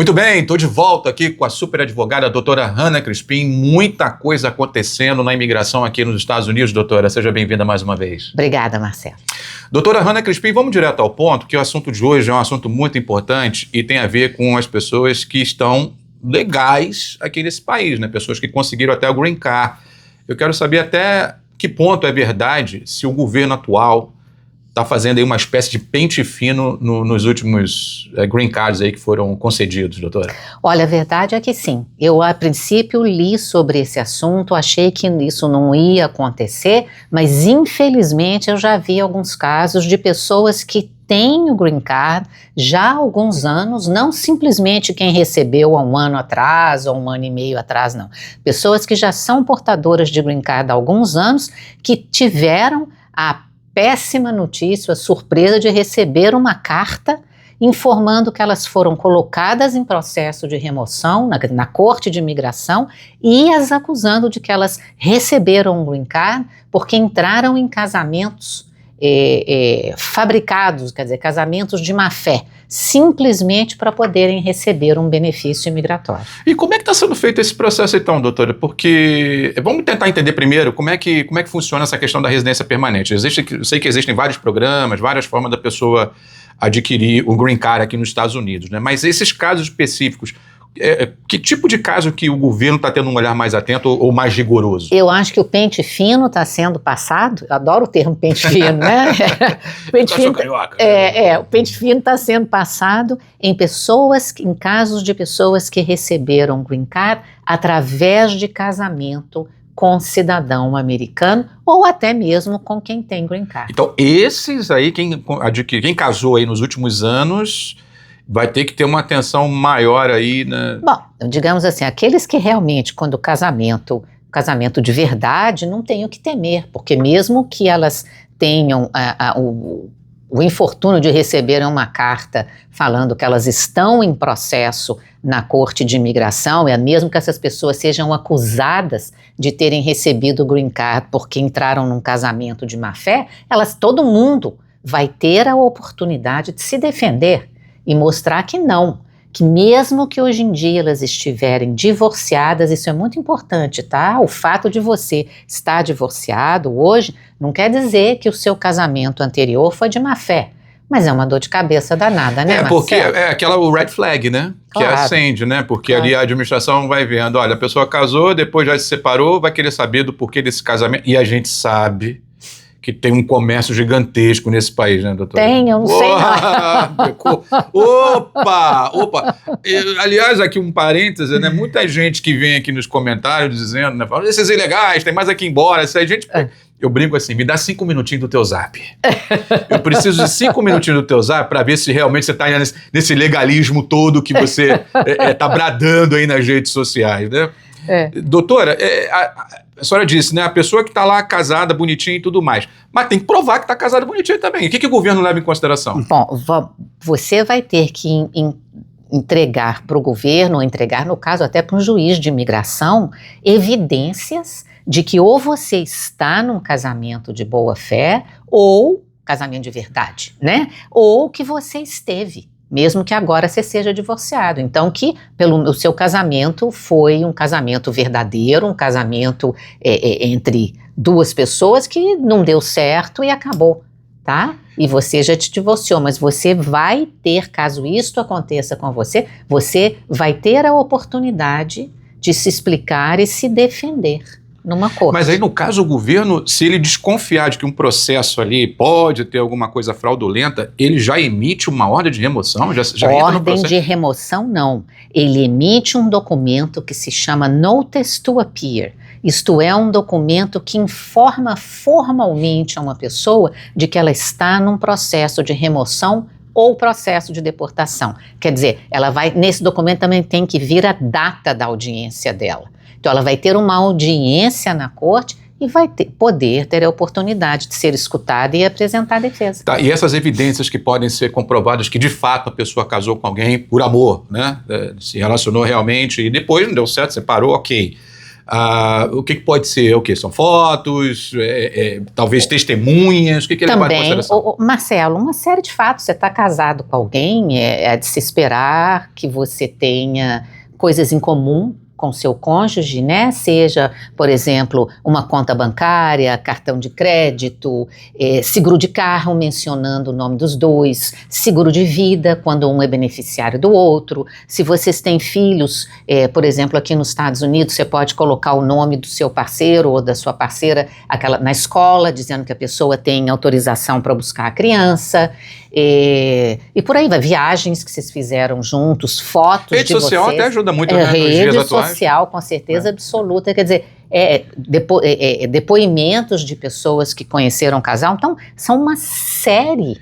Muito bem, estou de volta aqui com a super advogada, a doutora Hannah Crispim. Muita coisa acontecendo na imigração aqui nos Estados Unidos, doutora. Seja bem-vinda mais uma vez. Obrigada, Marcelo. Doutora Hannah Crispim, vamos direto ao ponto, que o assunto de hoje é um assunto muito importante e tem a ver com as pessoas que estão legais aqui nesse país, né? Pessoas que conseguiram até o Green Card. Eu quero saber até que ponto é verdade se o governo atual está fazendo aí uma espécie de pente fino nos últimos green cards aí que foram concedidos, doutora. Olha, a verdade é que sim. Eu, a princípio, li sobre esse assunto, achei que isso não ia acontecer, mas, infelizmente, eu já vi alguns casos de pessoas que têm o green card já há alguns anos, não simplesmente quem recebeu há um ano atrás ou um ano e meio atrás, não. Pessoas que já são portadoras de green card há alguns anos, que tiveram a péssima notícia, a surpresa de receber uma carta informando que elas foram colocadas em processo de remoção na Corte de Imigração e as acusando de que elas receberam um green card porque entraram em casamentos fabricados, quer dizer, casamentos de má fé, simplesmente para poderem receber um benefício imigratório. E como é que está sendo feito esse processo então, doutora? Porque vamos tentar entender primeiro como é que funciona essa questão da residência permanente. Eu sei que existem vários programas, várias formas da pessoa adquirir o Green Card aqui nos Estados Unidos, né? Mas esses casos específicos, que tipo de caso que o governo está tendo um olhar mais atento ou mais rigoroso? Eu acho que o pente fino está sendo passado, eu adoro o termo pente fino, né? O pente fino, o pente fino está sendo passado em casos de pessoas que receberam green card através de casamento com cidadão americano ou até mesmo com quem tem green card. Então esses aí, quem casou aí nos últimos anos, vai ter que ter uma atenção maior aí, né? Bom, digamos assim, aqueles que realmente, quando o casamento de verdade, não tem o que temer, porque mesmo que elas tenham o infortúnio de receberem uma carta falando que elas estão em processo na Corte de Imigração, e mesmo que essas pessoas sejam acusadas de terem recebido o Green Card porque entraram num casamento de má fé, todo mundo vai ter a oportunidade de se defender e mostrar que não, que mesmo que hoje em dia elas estiverem divorciadas, isso é muito importante, tá? O fato de você estar divorciado hoje não quer dizer que o seu casamento anterior foi de má fé, mas é uma dor de cabeça danada, né, Marcelo? Porque é aquela red flag, né? Que acende, né? Porque ali a administração vai vendo, olha, a pessoa casou, depois já se separou, vai querer saber do porquê desse casamento, e a gente sabe que tem um comércio gigantesco nesse país, né, doutor? Tem, eu não sei não. Opa! Aliás, aqui um parêntese, né? Muita gente que vem aqui nos comentários dizendo, né? Falando, esses ilegais, tem mais aqui embora. Essa gente... Eu brinco assim, me dá 5 minutinhos do teu zap. Eu preciso de 5 minutinhos do teu zap para ver se realmente você está nesse legalismo todo que você está bradando aí nas redes sociais, né? Doutora, a senhora disse, né? A pessoa que está lá casada, bonitinha e tudo mais. Mas tem que provar que está casada bonitinha também. O que o governo leva em consideração? Bom, você vai ter que entregar para o governo, ou entregar, no caso, até para um juiz de imigração, evidências de que ou você está num casamento de boa fé, ou casamento de verdade, né? Ou que você esteve, mesmo que agora você seja divorciado. Então, que o seu casamento foi um casamento verdadeiro, um casamento entre duas pessoas que não deu certo e acabou, tá? E você já te divorciou, mas você vai ter, caso isto aconteça com você, você vai ter a oportunidade de se explicar e se defender numa corte. Mas aí, no caso, o governo, se ele desconfiar de que um processo ali pode ter alguma coisa fraudulenta, ele já emite uma ordem de remoção? Já entra no processo? Ordem de remoção, não. Ele emite um documento que se chama Notice to Appear. Isto é um documento que informa formalmente a uma pessoa de que ela está num processo de remoção ou processo de deportação. Quer dizer, nesse documento também tem que vir a data da audiência dela. Então, ela vai ter uma audiência na corte e vai poder ter a oportunidade de ser escutada e apresentar a defesa. Tá, e essas evidências que podem ser comprovadas que, de fato, a pessoa casou com alguém por amor, né? Se relacionou realmente e depois não deu certo, separou, ok. O que pode ser? O quê? São fotos? Talvez testemunhas? O que ele leva em consideração? Marcelo, uma série de fatos. Você está casado com alguém, é de se esperar que você tenha coisas em comum com seu cônjuge, né? Seja, por exemplo, uma conta bancária, cartão de crédito, seguro de carro, mencionando o nome dos dois, seguro de vida, quando um é beneficiário do outro. Se vocês têm filhos, por exemplo, aqui nos Estados Unidos, você pode colocar o nome do seu parceiro ou da sua parceira na escola, dizendo que a pessoa tem autorização para buscar a criança. E por aí vai, viagens que vocês fizeram juntos, fotos de vocês. Rede social até ajuda muito, né, nos dias atuais. Rede social, com certeza absoluta, quer dizer, depoimentos de pessoas que conheceram o casal, então são uma série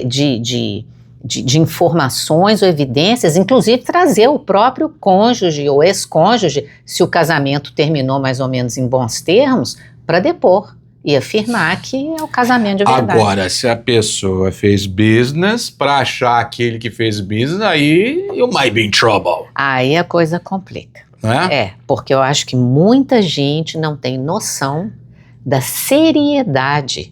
de informações ou evidências, inclusive trazer o próprio cônjuge ou ex-cônjuge, se o casamento terminou mais ou menos em bons termos, para depor e afirmar que é o casamento de verdade. Agora, se a pessoa fez business, para achar aquele que fez business, aí you might be in trouble. Aí a coisa complica. Não é? Porque eu acho que muita gente não tem noção da seriedade,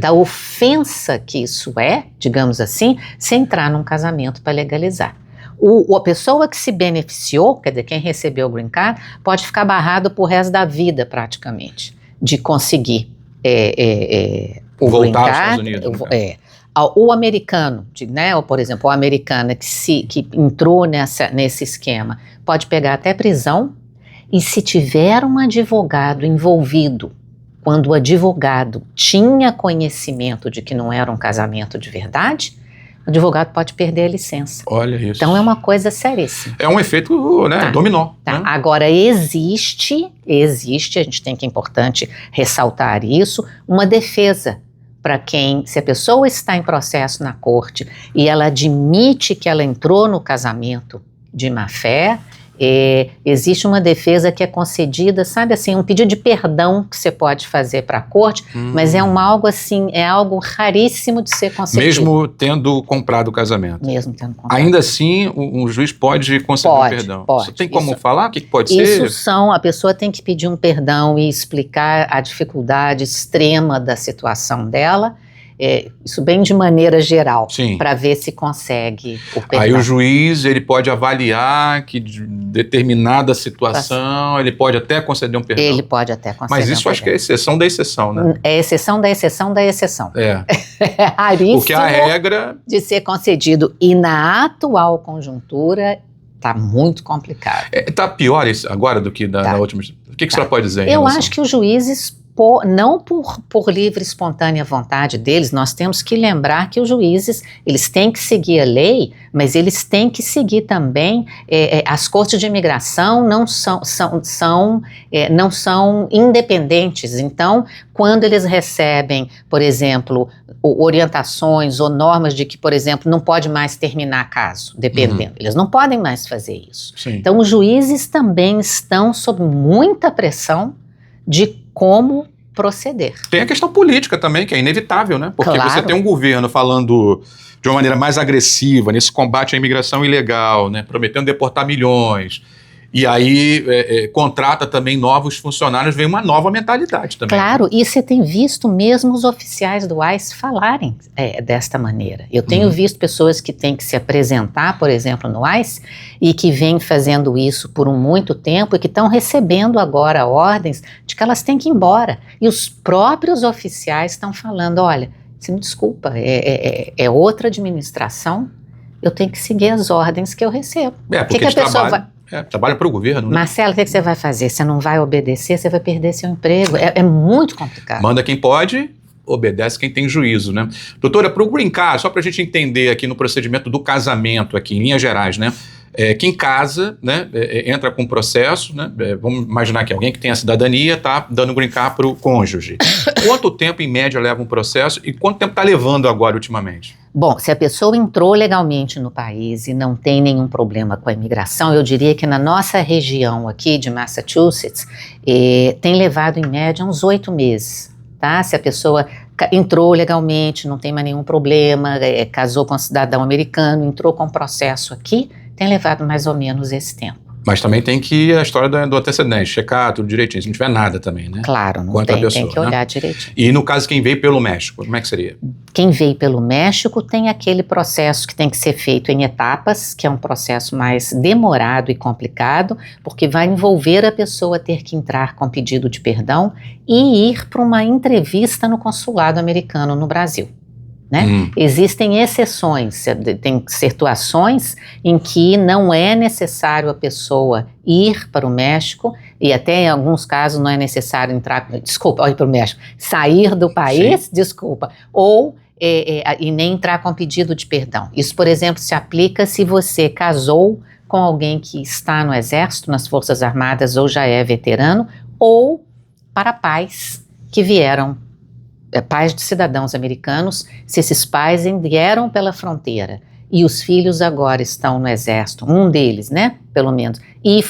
da ofensa que isso digamos assim, se entrar num casamento para legalizar. A pessoa que se beneficiou, quer dizer, quem recebeu o green card, pode ficar barrado pro resto da vida praticamente, de conseguir o green card. Voltar aos Estados Unidos. O americano, né, ou por exemplo, a americana que entrou nesse esquema, pode pegar até prisão, e se tiver um advogado envolvido, quando o advogado tinha conhecimento de que não era um casamento de verdade, o advogado pode perder a licença. Olha isso. Então é uma coisa seríssima. É um efeito, né, dominó. Tá. Né? Agora existe, a gente tem que, é importante ressaltar isso, uma defesa para se a pessoa está em processo na corte e ela admite que ela entrou no casamento de má fé, existe uma defesa que é concedida, sabe assim, um pedido de perdão que você pode fazer para a corte, mas é algo assim, é algo raríssimo de ser concedido. Mesmo tendo comprado o casamento. Mesmo tendo comprado. Ainda assim, um juiz pode conceder um perdão. Pode. Você tem como falar o que pode ser? A pessoa tem que pedir um perdão e explicar a dificuldade extrema da situação dela, isso bem de maneira geral, para ver se consegue o perdão. Aí o juiz, ele pode avaliar que de determinada situação, ele pode até conceder um perdão. Ele pode até conceder Mas isso acho que é exceção da exceção, né? É exceção da exceção da exceção. É raríssimo. Porque a regra de ser concedido. E na atual conjuntura, está muito complicado. Está pior isso agora do que na última. O que a senhora pode dizer? Eu acho que os juízes, não por livre e espontânea vontade deles, nós temos que lembrar que os juízes, eles têm que seguir a lei, mas eles têm que seguir também, as cortes de imigração não são independentes. Então, quando eles recebem, por exemplo, orientações ou normas de que, por exemplo, não pode mais terminar caso, dependendo, eles não podem mais fazer isso. Sim. Então, os juízes também estão sob muita pressão de como proceder. Tem a questão política também, que é inevitável, né? Porque você tem um governo falando de uma maneira mais agressiva nesse combate à imigração ilegal, né? Prometendo deportar milhões. E aí contrata também novos funcionários, vem uma nova mentalidade também. Claro, e você tem visto mesmo os oficiais do ICE falarem desta maneira. Eu tenho visto pessoas que têm que se apresentar, por exemplo, no ICE, e que vêm fazendo isso por muito tempo e que estão recebendo agora ordens de que elas têm que ir embora. E os próprios oficiais estão falando, olha, você me desculpa, é outra administração, eu tenho que seguir as ordens que eu recebo. Porque que a pessoa vai... trabalha para o governo, né? Marcelo, o que você vai fazer? Você não vai obedecer, você vai perder seu emprego. É muito complicado. Manda quem pode, obedece quem tem juízo, né? Doutora, para o green card, só para a gente entender aqui no procedimento do casamento, aqui em linhas gerais, né? Quem casa, né, entra com processo, né? Vamos imaginar que alguém que tem a cidadania está dando green card para o cônjuge. Quanto tempo, em média, leva um processo e quanto tempo está levando agora, ultimamente? Bom, se a pessoa entrou legalmente no país e não tem nenhum problema com a imigração, eu diria que na nossa região aqui de Massachusetts, tem levado em média uns 8 meses, tá? Se a pessoa entrou legalmente, não tem mais nenhum problema, casou com um cidadão americano, entrou com processo aqui, tem levado mais ou menos esse tempo. Mas também tem que a história do antecedente, checar tudo direitinho, se não tiver nada também, né? Claro, não Contra a tem, pessoa, tem que né? olhar direitinho. E no caso, quem veio pelo México, como é que seria? Quem veio pelo México tem aquele processo que tem que ser feito em etapas, que é um processo mais demorado e complicado, porque vai envolver a pessoa ter que entrar com pedido de perdão e ir para uma entrevista no consulado americano no Brasil. Né? Existem exceções, tem situações em que não é necessário a pessoa ir para o México, e até em alguns casos não é necessário ir para o México, sair do país, ou e nem entrar com pedido de perdão. Isso, por exemplo, se aplica se você casou com alguém que está no Exército, nas Forças Armadas, ou já é veterano, ou para pais que vieram, pais de cidadãos americanos, se esses pais vieram pela fronteira e os filhos agora estão no Exército, um deles, né, pelo menos, e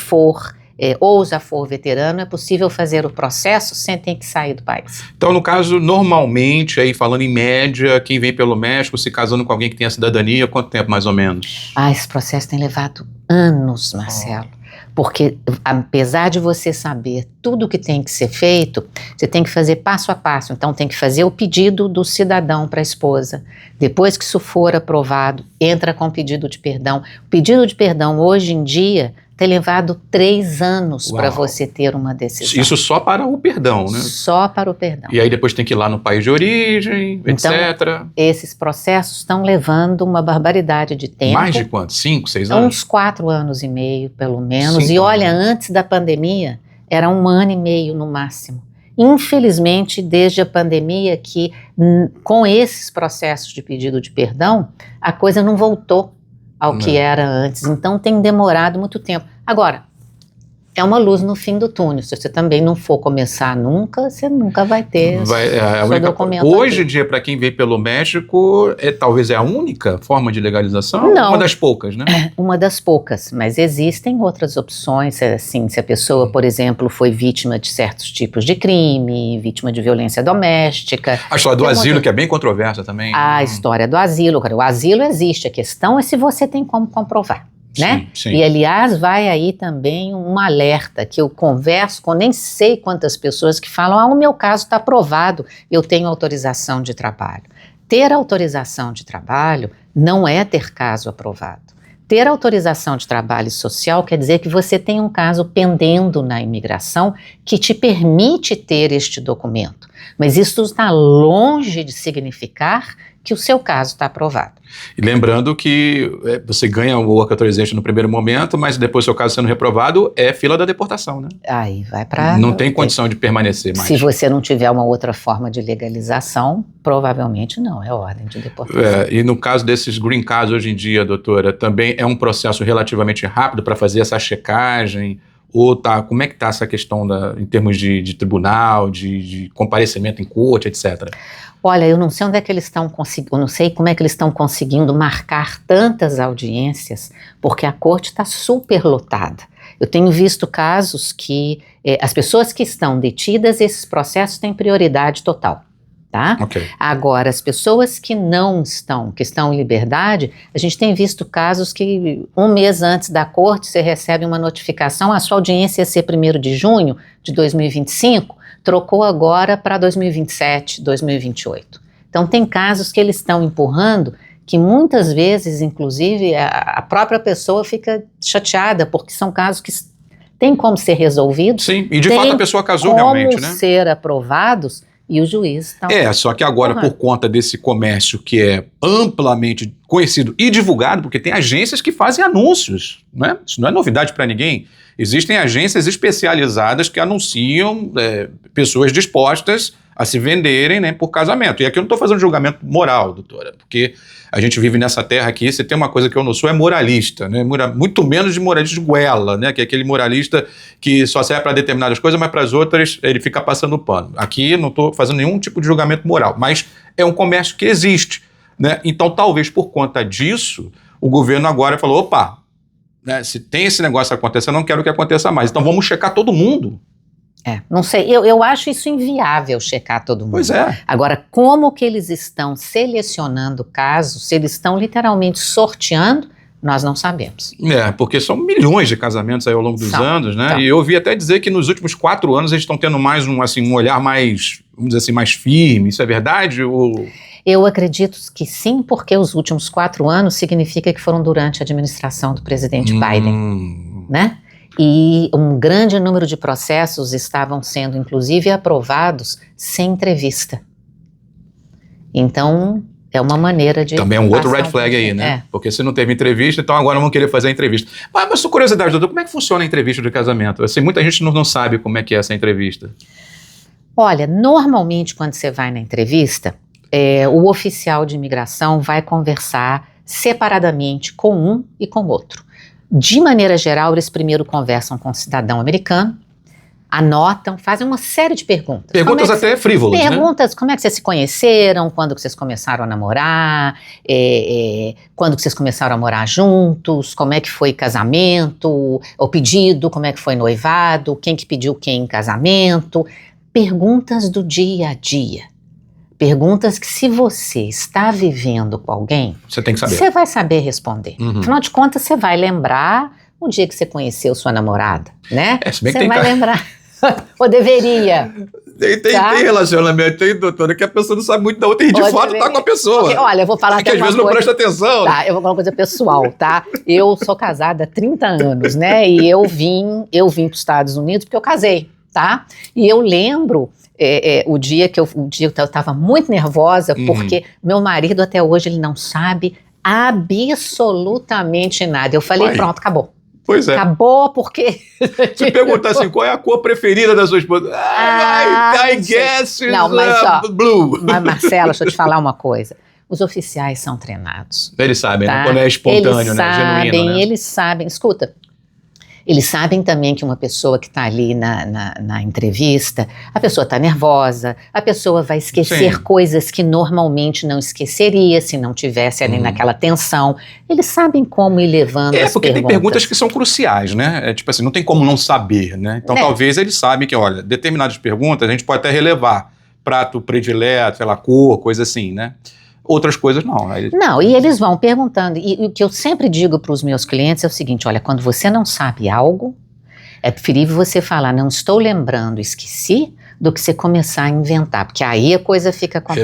ou já for veterano, é possível fazer o processo sem ter que sair do país. Então, no caso, normalmente, aí falando em média, quem vem pelo México se casando com alguém que tem a cidadania, quanto tempo mais ou menos? Esse processo tem levado anos, Marcelo. Porque, apesar de você saber tudo o que tem que ser feito, você tem que fazer passo a passo. Então, tem que fazer o pedido do cidadão para a esposa. Depois que isso for aprovado, entra com pedido de perdão. O pedido de perdão, hoje em dia, tem levado 3 anos para você ter uma decisão. Isso só para o perdão, né? Só para o perdão. E aí depois tem que ir lá no país de origem, então, etc. Esses processos estão levando uma barbaridade de tempo. Mais de quanto? 5, 6 anos? Uns 4 anos e meio, pelo menos. E olha, antes da pandemia, era 1 ano e meio no máximo. Infelizmente, desde a pandemia, que com esses processos de pedido de perdão, a coisa não voltou ao que era antes. Então, tem demorado muito tempo. Agora, é uma luz no fim do túnel. Se você também não for começar nunca, você nunca vai ter seu documento. Hoje em dia, para quem veio pelo México, talvez é a única forma de legalização? Não. Uma das poucas, né? Uma das poucas, mas existem outras opções, assim, se a pessoa, por exemplo, foi vítima de certos tipos de crime, vítima de violência doméstica. A história do asilo, que é bem controversa também. A história do asilo, cara, o asilo existe, a questão é se você tem como comprovar. Né? Sim. E aliás vai aí também um alerta que eu converso com nem sei quantas pessoas que falam, o meu caso está aprovado, eu tenho autorização de trabalho. Ter autorização de trabalho não é ter caso aprovado. Ter autorização de trabalho social quer dizer que você tem um caso pendendo na imigração que te permite ter este documento, mas isso está longe de significar que o seu caso está aprovado. E lembrando que você ganha o Work Authorization no primeiro momento, mas depois, seu caso sendo reprovado, é fila da deportação, né? Aí vai para... Não tem condição de permanecer mais. Se você não tiver uma outra forma de legalização, provavelmente não, é ordem de deportação. E no caso desses green cards hoje em dia, doutora, também é um processo relativamente rápido para fazer essa checagem? Ou como é que está essa questão em termos de tribunal, de comparecimento em corte, etc.? Olha, eu não sei onde é que eles estão conseguindo, eu não sei como é que eles estão conseguindo marcar tantas audiências, porque a corte está super lotada. Eu tenho visto casos que as pessoas que estão detidas, esses processos têm prioridade total. Tá? Okay. Agora, as pessoas que não estão, que estão em liberdade, a gente tem visto casos que 1 mês antes da corte você recebe uma notificação, a sua audiência ia ser 1º de junho de 2025, trocou agora para 2027, 2028. Então tem casos que eles estão empurrando que muitas vezes, inclusive, a própria pessoa fica chateada, porque são casos que têm como ser resolvidos. Sim, e de fato a pessoa casou realmente, né? Como ser aprovados. E o juiz está... Só que agora, por conta desse comércio que é amplamente conhecido e divulgado, porque tem agências que fazem anúncios, né? Isso não é novidade para ninguém. Existem agências especializadas que anunciam pessoas dispostas a se venderem, né, por casamento. E aqui eu não estou fazendo julgamento moral, doutora, porque a gente vive nessa terra aqui, se tem uma coisa que eu não sou, é moralista, né? Muito menos de moralista de goela, né? Que é aquele moralista que só serve para determinadas coisas, mas para as outras ele fica passando pano. Aqui eu não estou fazendo nenhum tipo de julgamento moral, mas é um comércio que existe, né? Então talvez por conta disso, o governo agora falou, opa, né, se tem esse negócio acontecendo, eu não quero que aconteça mais, então vamos checar todo mundo. Não sei, eu acho isso inviável checar todo mundo. Pois é. Agora, como que eles estão selecionando casos, se eles estão literalmente sorteando, Nós não sabemos. Porque são milhões de casamentos aí ao longo dos anos, né? E eu ouvi até dizer que nos últimos 4 anos eles estão tendo mais um olhar mais, vamos dizer assim, mais firme. Isso é verdade? Eu acredito que sim, porque os últimos 4 anos significa que foram durante a administração do presidente Biden, né? E um grande número de processos estavam sendo, inclusive, aprovados sem entrevista. Então, é uma maneira de... Também é um outro red flag aí, né? Porque se não teve entrevista, então agora vão querer fazer a entrevista. Mas sua curiosidade, doutor, como é que funciona a entrevista de casamento? Assim, muita gente não sabe como é que é essa entrevista. Olha, normalmente quando você vai na entrevista, o oficial de imigração vai conversar separadamente com um e com o outro. De maneira geral, eles primeiro conversam com o cidadão americano, anotam, fazem uma série de perguntas. Perguntas até frívolas, né? Perguntas, como é que vocês se conheceram, quando que vocês começaram a namorar, quando que vocês começaram a morar juntos, como é que foi casamento, o pedido, como é que foi noivado, quem que pediu quem em casamento. Perguntas do dia a dia. Perguntas que, se você está vivendo com alguém, você tem que saber. Você vai saber responder. Afinal de contas, você vai lembrar o dia que você conheceu sua namorada, né? Se bem que você vai lembrar. Ou deveria. Tem relacionamento, tem, doutora, que a pessoa não sabe muito da outra, e de fato tá com a pessoa. Porque, olha, eu vou falar até que às vezes não presta atenção. Tá, eu vou falar uma coisa pessoal, tá? Eu sou casada há 30 anos, né? E eu vim para os Estados Unidos porque eu casei, tá? E eu lembro... o dia que eu estava muito nervosa, porque meu marido até hoje ele não sabe absolutamente nada. Eu falei, pronto, acabou. Pois é. Acabou porque... Se perguntar assim, qual é a cor preferida da sua esposa? I guess it's blue. Mas, Marcela, deixa eu te falar uma coisa. Os oficiais são treinados. Eles sabem, tá? né? Quando é espontâneo, eles né? Genuíno, né? Eles sabem. Escuta, eles sabem também que uma pessoa que está ali na entrevista, a pessoa está nervosa, a pessoa vai esquecer coisas que normalmente não esqueceria se não tivesse ali naquela tensão. Eles sabem como ir levando as porque perguntas. Tem perguntas que são cruciais, né? Tipo assim, não tem como não saber, né? Então talvez eles sabem que, olha, determinadas perguntas a gente pode até relevar. Prato predileto, sei lá, cor, coisa assim, né? Outras coisas não. Não, e eles vão perguntando. E o que eu sempre digo para os meus clientes é o seguinte, olha, quando você não sabe algo, é preferível você falar, não estou lembrando, esqueci, do que você começar a inventar, porque aí a coisa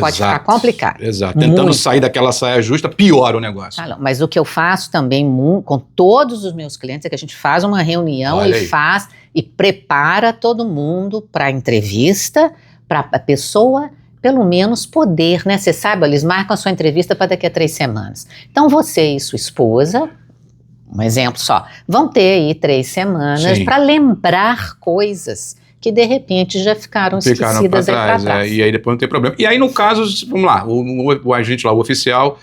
pode ficar complicada. Exato, tentando sair daquela saia justa, piora o negócio. Mas o que eu faço também com todos os meus clientes é que a gente faz uma reunião e prepara todo mundo para a entrevista, para a pessoa... pelo menos poder, né? Você sabe, eles marcam a sua entrevista para daqui a 3 semanas. Então você e sua esposa, um exemplo só, vão ter aí 3 semanas para lembrar coisas que de repente já ficaram esquecidas aí para trás. E aí depois não tem problema. E aí no caso, vamos lá, o agente lá, o oficial,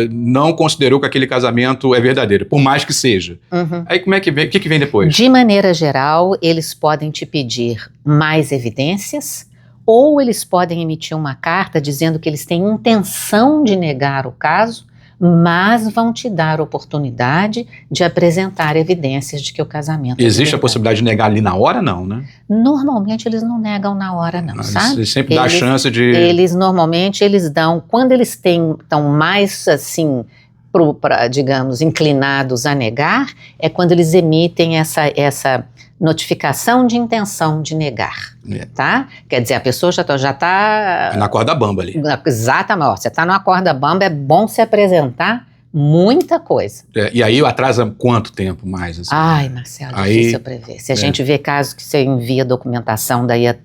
não considerou que aquele casamento é verdadeiro, por mais que seja. Aí como é que vem, o que vem depois? De maneira geral, eles podem te pedir mais evidências, ou eles podem emitir uma carta dizendo que eles têm intenção de negar o caso, mas vão te dar oportunidade de apresentar evidências de que o casamento Existe a possibilidade de negar ali na hora, não, né? Normalmente eles não negam na hora, não, sabe? Eles sempre dão a chance de... Normalmente eles dão, quando eles estão mais assim, digamos, inclinados a negar, é quando eles emitem essa notificação de intenção de negar, tá? Quer dizer, a pessoa já tá... na corda bamba ali. Exatamente, você tá numa corda bamba, é bom se apresentar muita coisa. E aí atrasa quanto tempo mais? Assim? Ai, Marcelo, difícil prever. Se a gente vê casos que você envia documentação, daí a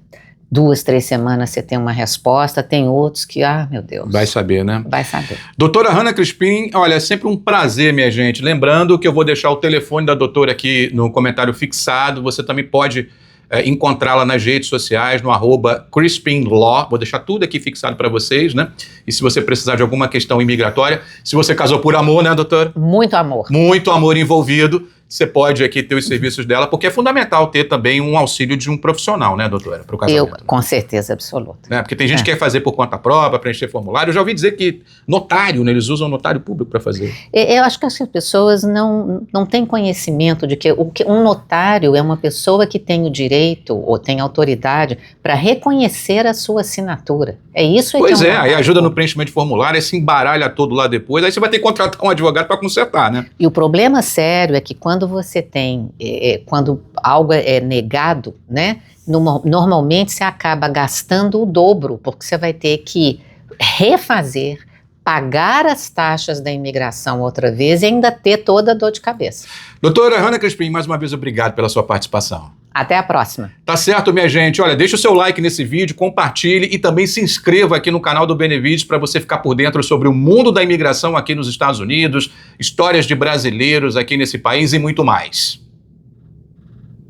2, 3 semanas você tem uma resposta, tem outros que, meu Deus. Vai saber, né? Vai saber. Doutora Hannah Crispim, olha, é sempre um prazer, minha gente. Lembrando que eu vou deixar o telefone da doutora aqui no comentário fixado. Você também pode encontrá-la nas redes sociais, no @CrispinLaw. Vou deixar tudo aqui fixado para vocês, né? E se você precisar de alguma questão imigratória, se você casou por amor, né, doutora? Muito amor. Muito amor envolvido. você pode aqui ter os serviços dela, porque é fundamental ter também um auxílio de um profissional, né, doutora, para o casamento. Com certeza absoluta. Né? Porque tem gente que quer fazer por conta própria, preencher formulário. Eu já ouvi dizer que notário, né, eles usam notário público para fazer. Eu acho que as pessoas não têm conhecimento de que um notário é uma pessoa que tem o direito ou tem autoridade para reconhecer a sua assinatura. É isso aí. Pois que é, aí ajuda no público. preenchimento de formulário, aí se embaralha todo lá depois, aí você vai ter que contratar um advogado para consertar, né? E o problema sério é que quando você tem, quando algo é negado, né, normalmente você acaba gastando o dobro, porque você vai ter que refazer, pagar as taxas da imigração outra vez e ainda ter toda a dor de cabeça. Doutora Hanna Crispim, mais uma vez obrigado pela sua participação. Até a próxima. Tá certo, minha gente? Olha, deixa o seu like nesse vídeo, compartilhe e também se inscreva aqui no canal do Benevides para você ficar por dentro sobre o mundo da imigração aqui nos Estados Unidos, histórias de brasileiros aqui nesse país e muito mais.